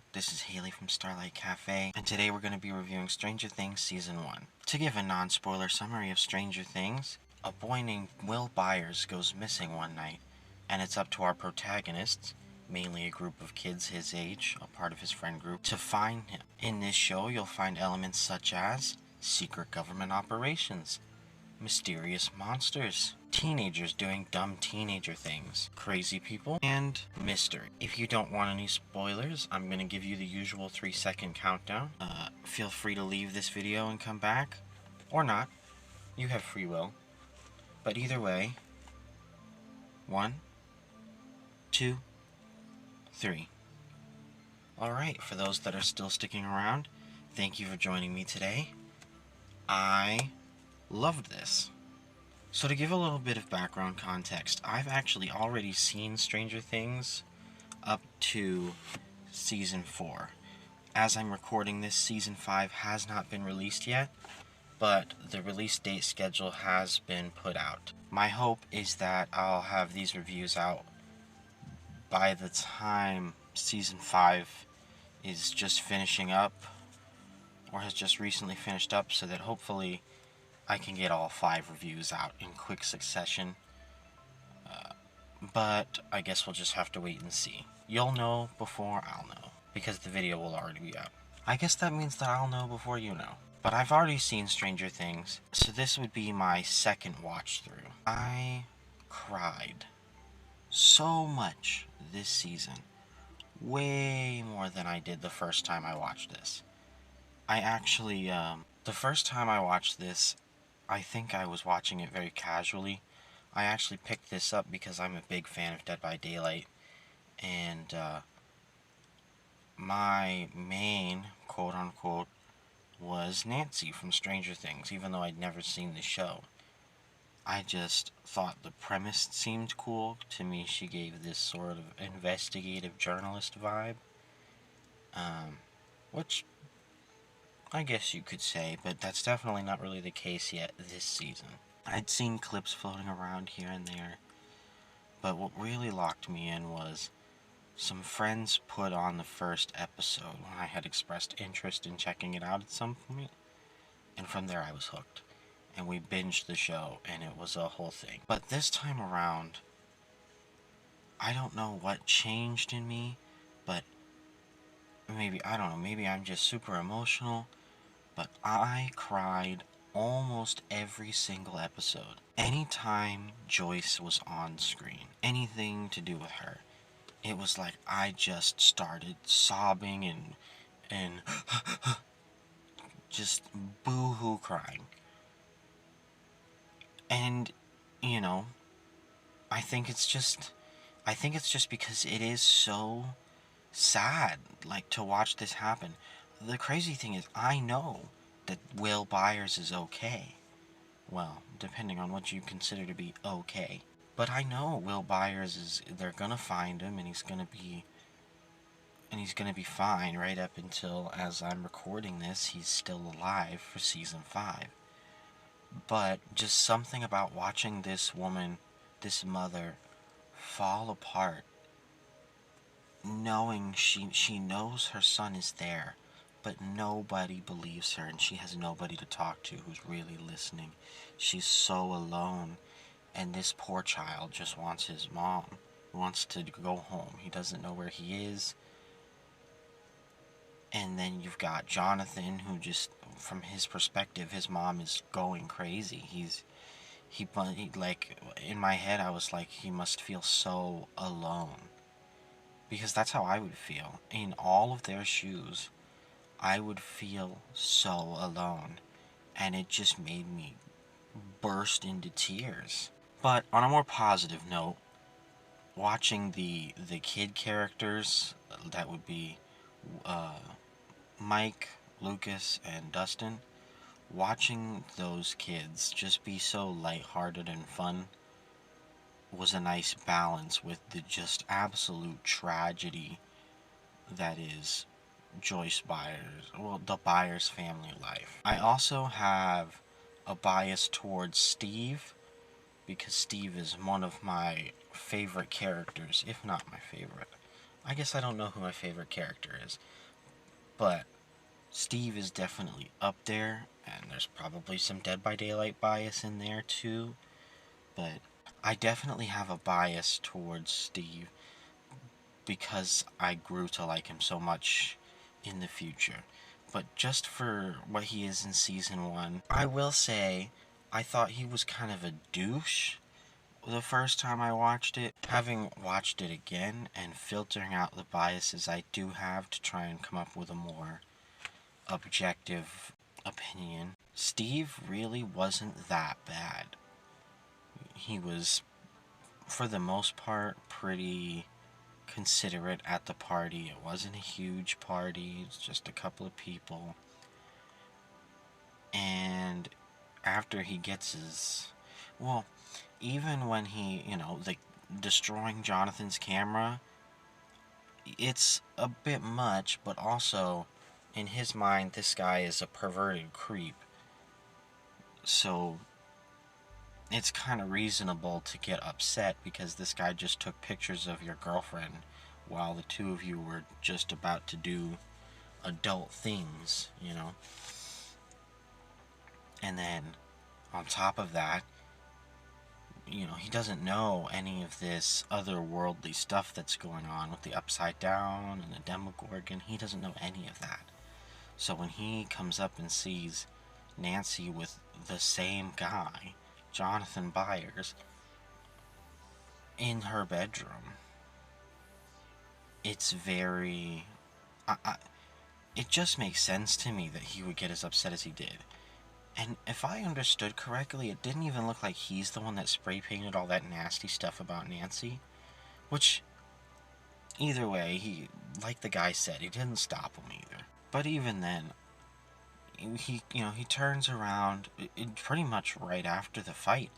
Hello, this is Haley from Starlight Cafe, and today we're going to be reviewing Stranger Things Season 1. To give a non-spoiler summary of Stranger Things, a boy named Will Byers goes missing one night, and it's up to our protagonists, mainly a group of kids his age, a part of his friend group, to find him. In this show, you'll find elements such as secret government operations, mysterious monsters, teenagers doing dumb teenager things, crazy people, and mystery. If you don't want any spoilers, I'm going to give you the usual 3-second countdown. Feel free to leave this video and come back, or not. You have free will. But either way, 1, 2, 3. Alright, for those that are still sticking around, thank you for joining me today. I loved this. So to give a little bit of background context, I've actually already seen Stranger Things up to Season 4. As I'm recording this, Season 5 has not been released yet, but the release date schedule has been put out. My hope is that I'll have these reviews out by the time Season 5 is just finishing up, or has just recently finished up, so that hopefully I can get all 5 reviews out in quick succession. But I guess we'll just have to wait and see. You'll know before I'll know, because the video will already be out. I guess that means that I'll know before you know. But I've already seen Stranger Things, so this would be my second watch through. I cried so much this season. Way more than I did the first time I watched this. I actually, the first time I watched this, I think I was watching it very casually. I actually picked this up because I'm a big fan of Dead by Daylight, and my main, quote-unquote, was Nancy from Stranger Things, even though I'd never seen the show. I just thought the premise seemed cool. To me, she gave this sort of investigative journalist vibe, which I guess you could say, but that's definitely not really the case yet this season. I'd seen clips floating around here and there, but what really locked me in was some friends put on the first episode when I had expressed interest in checking it out at some point, and from there I was hooked. And we binged the show, and it was a whole thing. But this time around, I don't know what changed in me, but maybe, I don't know, maybe I'm just super emotional, but I cried almost every single episode. Anytime Joyce was on screen, anything to do with her, it was like I just started sobbing and just boo-hoo crying. And, you know, I think it's just because it is so sad, like, to watch this happen. The crazy thing is, I know that Will Byers is okay. Well, depending on what you consider to be okay. But I know Will Byers is, they're gonna find him, and he's gonna be fine right up until, as I'm recording this, he's still alive for Season 5. But just something about watching this woman, this mother, fall apart, knowing she knows her son is there, but nobody believes her, and she has nobody to talk to who's really listening. She's so alone, and this poor child just wants his mom, wants to go home. He doesn't know where he is. And then you've got Jonathan, who just, from his perspective, his mom is going crazy. He like, in my head, I was like, he must feel so alone. Because that's how I would feel. In all of their shoes, I would feel so alone. And it just made me burst into tears. But on a more positive note, watching the kid characters, that would be Mike, Lucas, and Dustin, watching those kids just be so lighthearted and fun was a nice balance with the just absolute tragedy that is Joyce Byers, well, the Byers family life. I also have a bias towards Steve, because Steve is one of my favorite characters, if not my favorite. I guess I don't know who my favorite character is, but Steve is definitely up there, and there's probably some Dead by Daylight bias in there too, but I definitely have a bias towards Steve because I grew to like him so much in the future. But just for what he is in season 1, I will say I thought he was kind of a douche the first time I watched it. Having watched it again and filtering out the biases I do have to try and come up with a more objective opinion, Steve really wasn't that bad. He was, for the most part, pretty considerate at the party. It wasn't a huge party, it's just a couple of people. And after he gets his. Well, even when he, like destroying Jonathan's camera, it's a bit much, but also, in his mind, this guy is a perverted creep. So it's kind of reasonable to get upset because this guy just took pictures of your girlfriend while the two of you were just about to do adult things. And then, on top of that, he doesn't know any of this otherworldly stuff that's going on with the Upside Down and the Demogorgon. He doesn't know any of that. So when he comes up and sees Nancy with the same guy, Jonathan Byers, in her bedroom, it's very... it just makes sense to me that he would get as upset as he did. And if I understood correctly, it didn't even look like he's the one that spray painted all that nasty stuff about Nancy. Which, either way, like the guy said, he didn't stop him either. But even then, he turns around, pretty much right after the fight.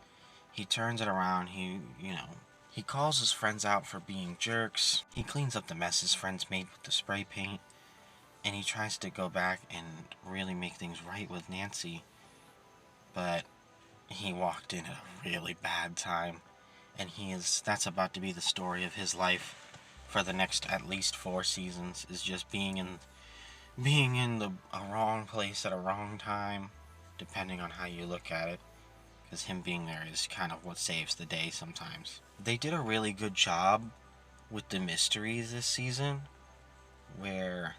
He turns it around, he calls his friends out for being jerks. He cleans up the mess his friends made with the spray paint. And he tries to go back and really make things right with Nancy. But he walked in at a really bad time, and that's about to be the story of his life for the next at least 4 seasons, is just being in a wrong place at a wrong time, depending on how you look at it, because him being there is kind of what saves the day sometimes. They did a really good job with the mysteries this season, where,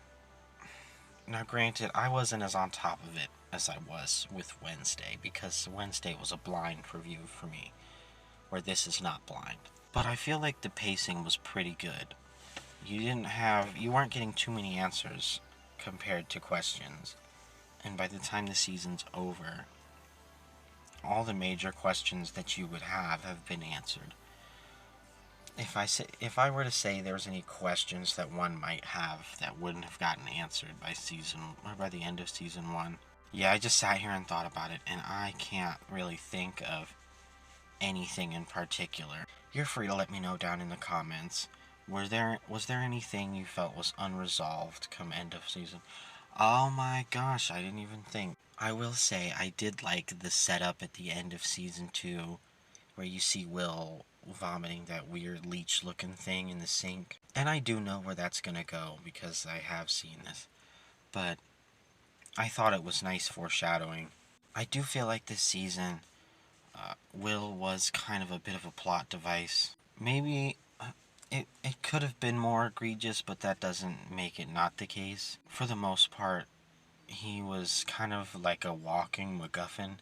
now granted, I wasn't as on top of it as I was with Wednesday, because Wednesday was a blind review for me, where this is not blind. But I feel like the pacing was pretty good. You weren't getting too many answers compared to questions. And by the time the season's over, all the major questions that you would have been answered. If I were to say there was any questions that one might have that wouldn't have gotten answered by the end of season 1, yeah, I just sat here and thought about it, and I can't really think of anything in particular. You're free to let me know down in the comments. Was there anything you felt was unresolved come end of season? Oh my gosh, I didn't even think. I will say I did like the setup at the end of season 2, where you see Will vomiting that weird leech looking thing in the sink. And I do know where that's gonna go because I have seen this. But I thought it was nice foreshadowing. I do feel like this season, Will was kind of a bit of a plot device. Maybe it could have been more egregious, but that doesn't make it not the case. For the most part, he was kind of like a walking MacGuffin,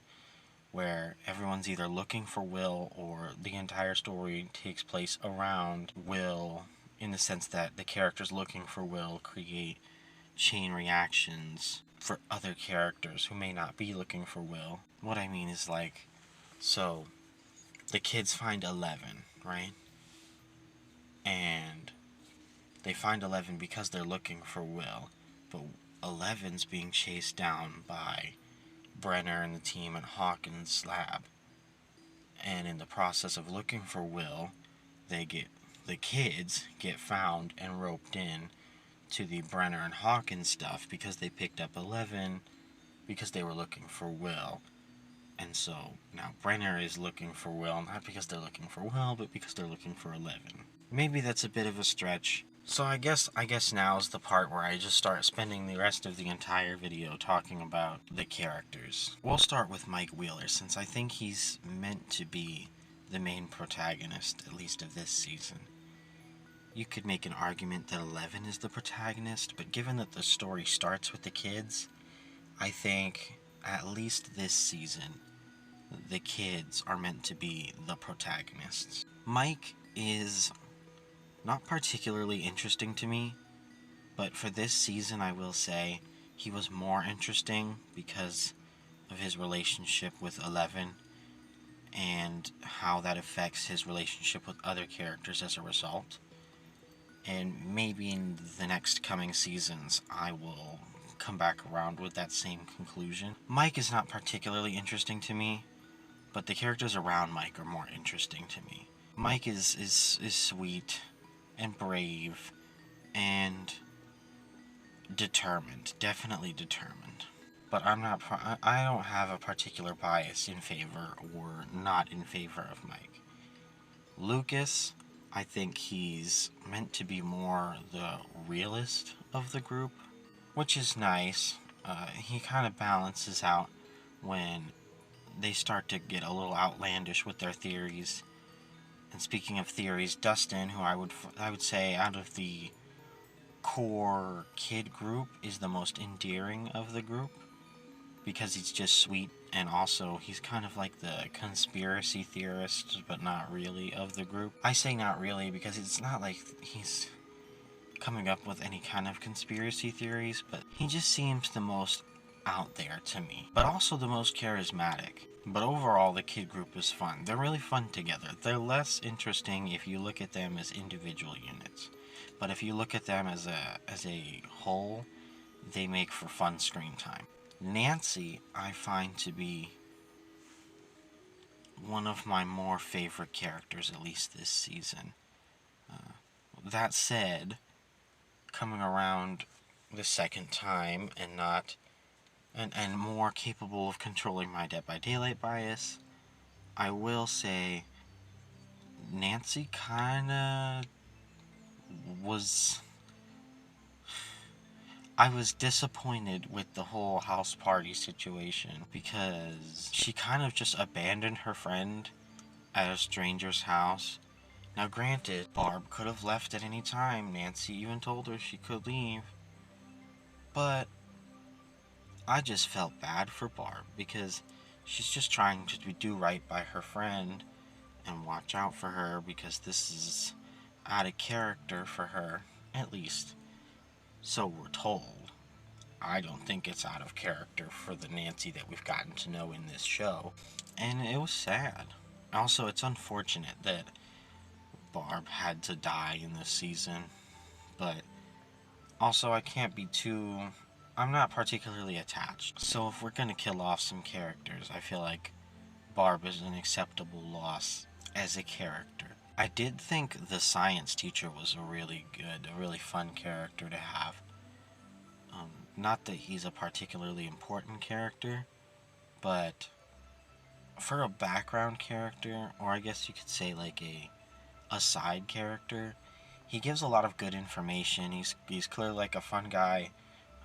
where everyone's either looking for Will or the entire story takes place around Will, in the sense that the characters looking for Will create chain reactions for other characters who may not be looking for Will. What I mean is, like, so the kids find 11, right? And they find 11 because they're looking for Will, but 11's being chased down by Brenner and the team at Hawkins' lab. And in the process of looking for Will, the kids get found and roped in to the Brenner and Hawkins stuff because they picked up 11 because they were looking for Will. And so now Brenner is looking for Will, not because they're looking for Will, but because they're looking for 11. Maybe that's a bit of a stretch, So I guess now is the part where I just start spending the rest of the entire video talking about the characters. We'll start with Mike Wheeler, since I think he's meant to be the main protagonist, at least of this season. You could make an argument that Eleven is the protagonist, but given that the story starts with the kids, I think at least this season, the kids are meant to be the protagonists. Mike is not particularly interesting to me, but for this season I will say he was more interesting because of his relationship with Eleven and how that affects his relationship with other characters as a result. And maybe in the next coming seasons I will come back around with that same conclusion. Mike is not particularly interesting to me, but the characters around Mike are more interesting to me. Mike is sweet and brave and determined, definitely determined. But I don't have a particular bias in favor or not in favor of Mike. Lucas, I think he's meant to be more the realist of the group, which is nice. He kind of balances out when they start to get a little outlandish with their theories. And speaking of theories, Dustin, who I would say out of the core kid group is the most endearing of the group because he's just sweet, and also he's kind of like the conspiracy theorist, but not really, of the group. I say not really because it's not like he's coming up with any kind of conspiracy theories, but he just seems the most out there to me, but also the most charismatic. But overall, the kid group is fun. They're really fun together. They're less interesting if you look at them as individual units, but if you look at them as a whole, they make for fun screen time. Nancy, I find to be one of my more favorite characters, at least this season. That said, coming around the second time and not and more capable of controlling my Dead by Daylight bias, I will say Nancy kinda was... I was disappointed with the whole house party situation because she kind of just abandoned her friend at a stranger's house. Now granted, Barb could have left at any time. Nancy even told her she could leave. But I just felt bad for Barb because she's just trying to do right by her friend and watch out for her because this is out of character for her, at least so we're told. I don't think it's out of character for the Nancy that we've gotten to know in this show, and it was sad. Also, it's unfortunate that Barb had to die in this season, but also I can't be too... I'm not particularly attached. So if we're gonna kill off some characters, I feel like Barb is an acceptable loss as a character. I did think the science teacher was a really fun character to have. Not that he's a particularly important character, but for a background character, or I guess you could say like a side character, he gives a lot of good information. He's clearly like a fun guy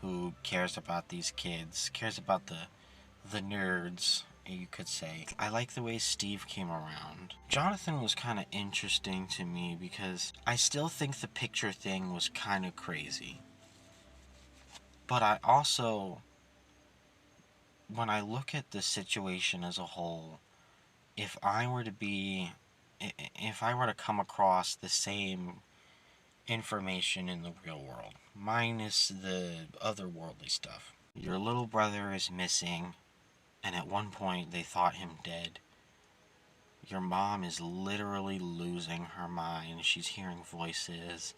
who cares about these kids, cares about the nerds, you could say. I like the way Steve came around. Jonathan was kind of interesting to me because I still think the picture thing was kind of crazy. But I also, when I look at the situation as a whole, if I were to come across the same information in the real world, minus the otherworldly stuff. Your little brother is missing, and at one point they thought him dead. Your mom is literally losing her mind. She's hearing voices.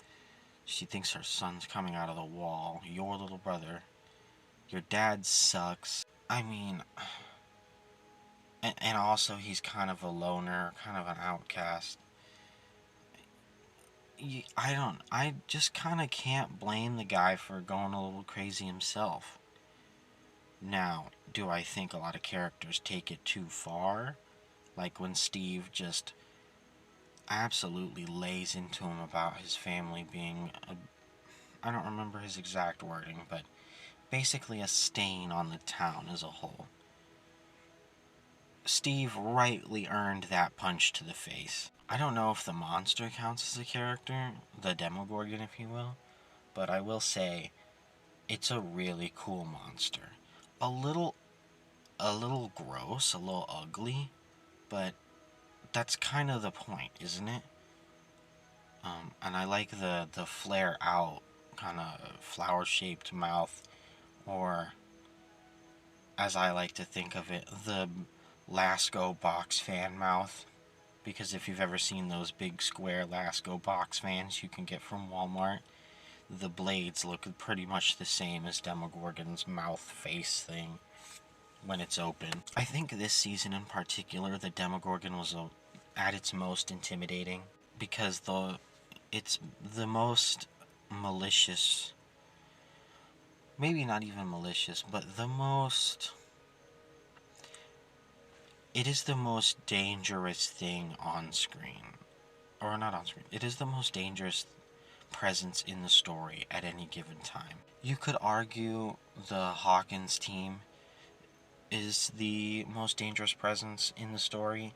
She thinks her son's coming out of the wall. Your little brother. Your dad sucks. I mean... And also he's kind of a loner, kind of an outcast. I just kind of can't blame the guy for going a little crazy himself. Now, do I think a lot of characters take it too far? Like when Steve just absolutely lays into him about his family being I don't remember his exact wording, but basically a stain on the town as a whole. Steve rightly earned that punch to the face. I don't know if the monster counts as a character, the Demogorgon if you will, but I will say it's a really cool monster. A little gross, a little ugly, but that's kind of the point, isn't it? And I like the flare out kind of flower shaped mouth, or as I like to think of it, the Lasco box fan mouth. Because if you've ever seen those big square Lasco box fans you can get from Walmart, the blades look pretty much the same as Demogorgon's mouth face thing when it's open. I think this season in particular, the Demogorgon was at its most intimidating because it's the most malicious, maybe not even malicious, but it is the most dangerous thing on screen. Or not on screen. It is the most dangerous presence in the story at any given time. You could argue the Hawkins team is the most dangerous presence in the story,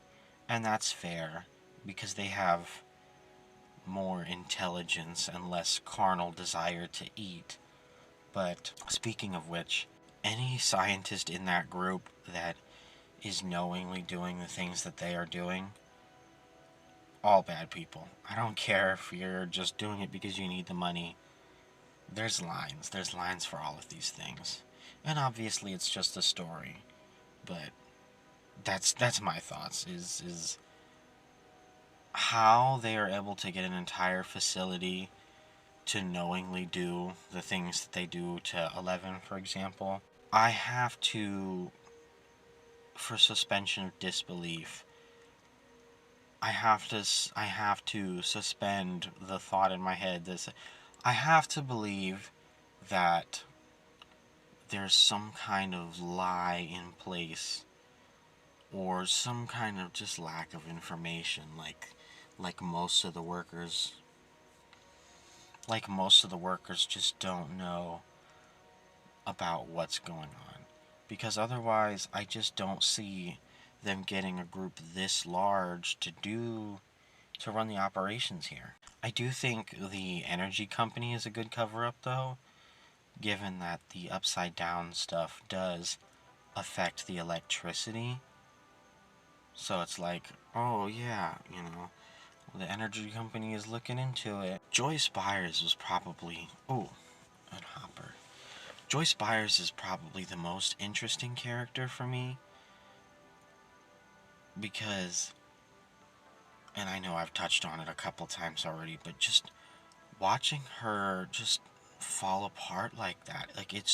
and that's fair because they have more intelligence and less carnal desire to eat. But speaking of which, any scientist in that group that is knowingly doing the things that they are doing, all bad people. I don't care if you're just doing it because you need the money. There's lines. There's lines for all of these things. And obviously it's just a story. But that's my thoughts is how they are able to get an entire facility to knowingly do the things that they do to 11, for example. I have to, for suspension of disbelief, I have to suspend the thought in my head that I have to believe that there's some kind of lie in place, or some kind of just lack of information, like most of the workers just don't know about what's going on, because otherwise I just don't see them getting a group this large to run the operations here. I do think the energy company is a good cover up though, given that the upside down stuff does affect the electricity. So it's like, oh yeah, the energy company is looking into it. Joyce Byers was probably, oh, and Hopper. Joyce Byers is probably the most interesting character for me because, and I know I've touched on it a couple times already, but just watching her just fall apart like that, like it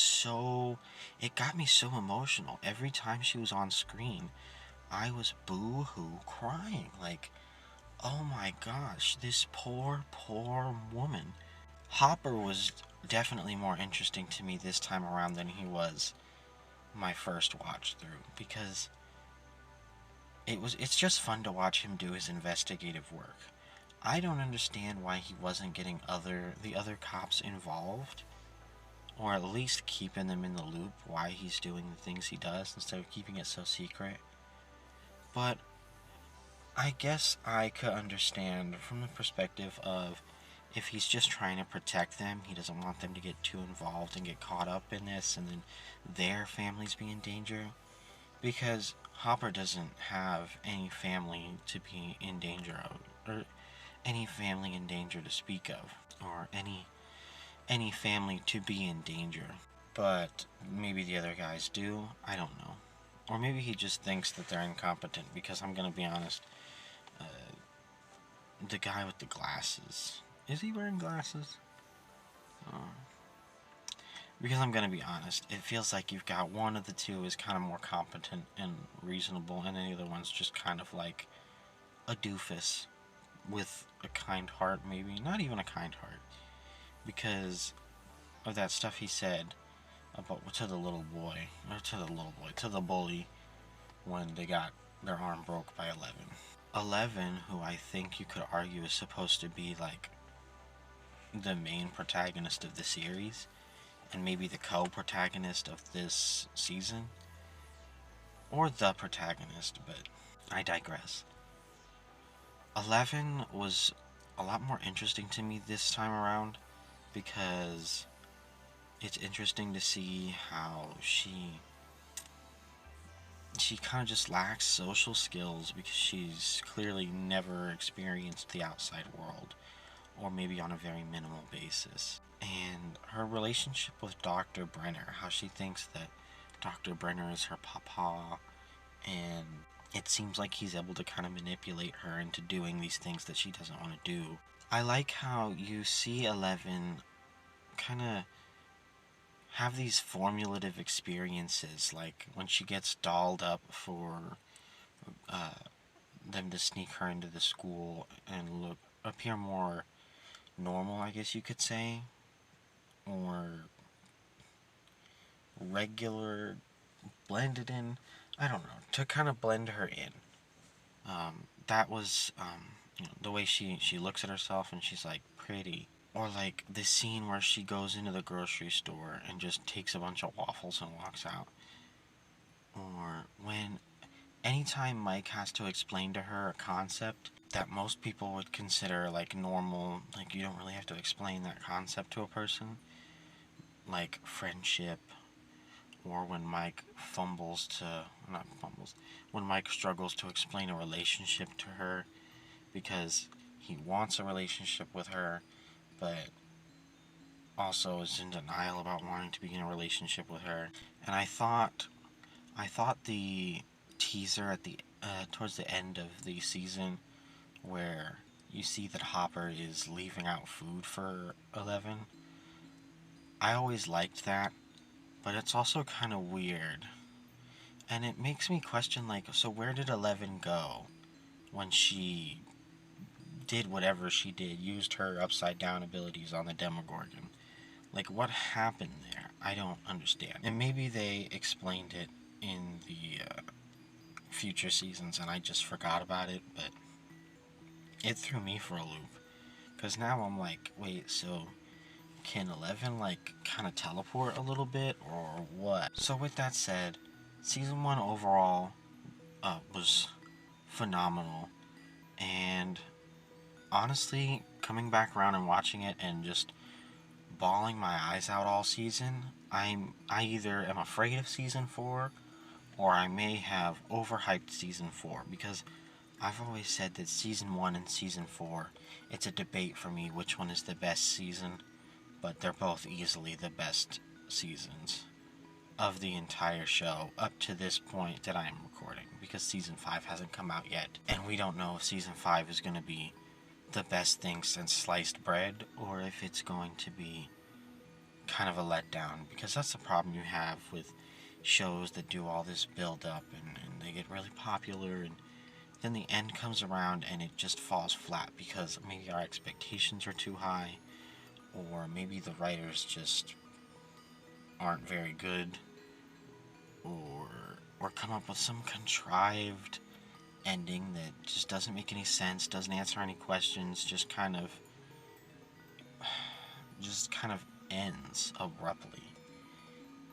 got me so emotional. Every time she was on screen, I was boo-hoo crying, like, oh my gosh, this poor, poor woman. Hopper was definitely more interesting to me this time around than he was my first watch through, because it's just fun to watch him do his investigative work. I don't understand why he wasn't getting the other cops involved, or at least keeping them in the loop why he's doing the things he does instead of keeping it so secret. But I guess I could understand from the perspective of, if he's just trying to protect them, he doesn't want them to get too involved and get caught up in this, and then their families be in danger. Because Hopper doesn't have any family to be in danger of, or any family in danger to speak of, or any family to be in danger. But maybe the other guys do. I don't know. Or maybe he just thinks that they're incompetent, because I'm gonna be honest, the guy with the glasses, is he wearing glasses? Oh. Because I'm gonna be honest, it feels like you've got one of the two is kind of more competent and reasonable, and the other one's just kind of like a doofus with a kind heart, maybe. Not even a kind heart. Because of that stuff he said about to the little boy, or to the little boy, to the bully, when they got their arm broke by 11. 11, who I think you could argue is supposed to be like the main protagonist of the series and maybe the co-protagonist of this season, or the protagonist, but I digress. 11 was a lot more interesting to me this time around because it's interesting to see how she kind of just lacks social skills because she's clearly never experienced the outside world, or maybe on a very minimal basis. And her relationship with Dr. Brenner, how she thinks that Dr. Brenner is her papa, and it seems like he's able to kind of manipulate her into doing these things that she doesn't want to do. I like how you see 11 kind of have these formulative experiences, like when she gets dolled up for uh, them to sneak her into the school and appear more normal, I guess you could say, or regular, blended in. I don't know, to kind of blend her in. That was the way she looks at herself and she's like pretty. Or like the scene where she goes into the grocery store and just takes a bunch of waffles and walks out. Or when anytime Mike has to explain to her a concept that most people would consider like normal, like you don't really have to explain that concept to a person, like friendship, or when Mike fumbles to, not fumbles, when Mike struggles to explain a relationship to her because he wants a relationship with her, but also is in denial about wanting to begin a relationship with her. And I thought the teaser at the towards the end of the season, where you see that Hopper is leaving out food for 11. I always liked that, but it's also kind of weird. And it makes me question, like, so where did 11 go when she did whatever she did, used her upside down abilities on the Demogorgon? Like, what happened there? I don't understand. And maybe they explained it in the future seasons and I just forgot about it, but it threw me for a loop. Because now I'm like, wait, so can 11, like, kind of teleport a little bit, or what? So, with that said, season 1 overall was phenomenal. And honestly, coming back around and watching it and just bawling my eyes out all season, I either am afraid of season 4 or I may have overhyped season 4 because I've always said that season 1 and season 4, it's a debate for me which one is the best season, but they're both easily the best seasons of the entire show up to this point that I am recording, because season 5 hasn't come out yet, and we don't know if season 5 is going to be the best thing since sliced bread or if it's going to be kind of a letdown, because that's the problem you have with shows that do all this build up and they get really popular, and then the end comes around and it just falls flat because maybe our expectations are too high, or maybe the writers just aren't very good, or come up with some contrived ending that just doesn't make any sense, doesn't answer any questions, just kind of ends abruptly.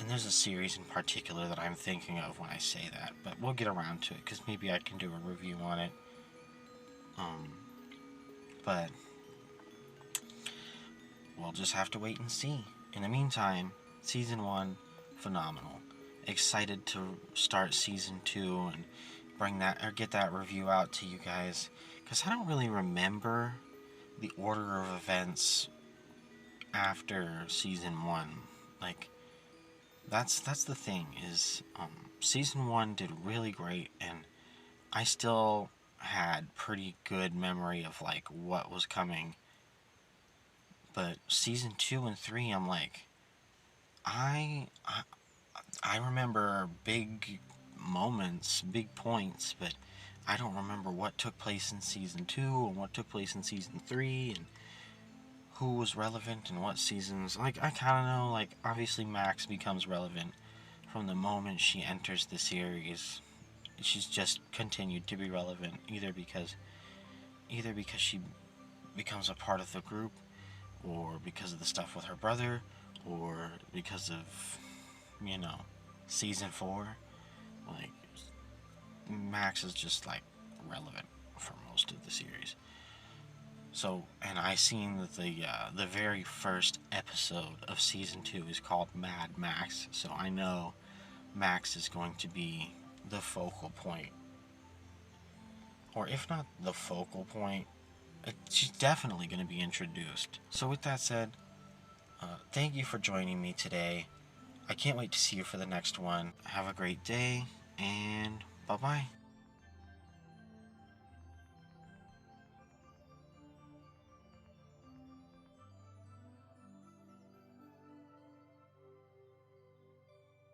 And there's a series in particular that I'm thinking of when I say that, but we'll get around to it because maybe I can do a review on it. But we'll just have to wait and see. In the meantime, season 1, phenomenal. Excited to start season 2 and bring that, or get that review out to you guys, because I don't really remember the order of events after season 1. Like, that's the thing, is season 1 did really great, and I still had pretty good memory of like what was coming. But season 2 and 3, I'm like, I remember big moments, big points, but I don't remember what took place in season 2 and what took place in season 3 and who was relevant in what seasons. Like, I kind of know, like, obviously Max becomes relevant from the moment she enters the series, she's just continued to be relevant either because she becomes a part of the group, or because of the stuff with her brother, or because of, you know, season 4. Like, Max is just like relevant for most of the series. So, and I seen that the very first episode of season 2 is called Mad Max, so I know Max is going to be the focal point, or if not the focal point, she's definitely going to be introduced. So, with that said, thank you for joining me today. I can't wait to see you for the next one. Have a great day, and bye bye.